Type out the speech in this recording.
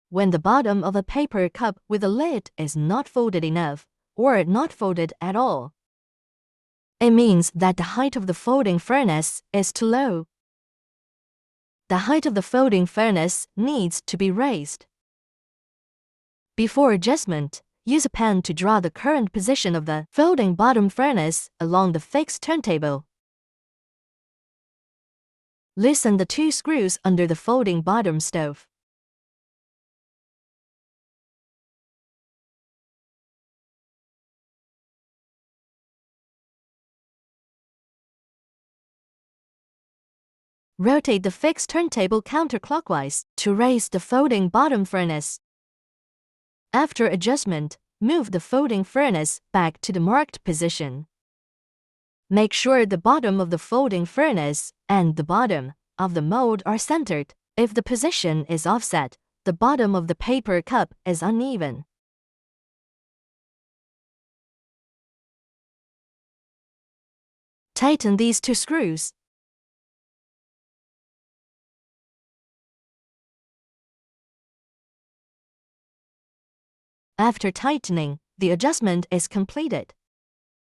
when the bottom of a paper cup with a lid is not folded enough, or not folded at all. It means that the height of the folding furnace is too low. The height of the folding furnace needs to be raised. Before adjustment, use a pen to draw the current position of the folding bottom furnace along the fixed turntable. Loosen the 2 screws under the folding bottom stove. Rotate the fixed turntable counterclockwise to raise the folding bottom furnace. After adjustment, move the folding furnace back to the marked position. Make sure the bottom of the folding furnace and the bottom of the mold are centered. If the position is offset, the bottom of the paper cup is uneven. Tighten these 2 screws. After tightening, the adjustment is completed.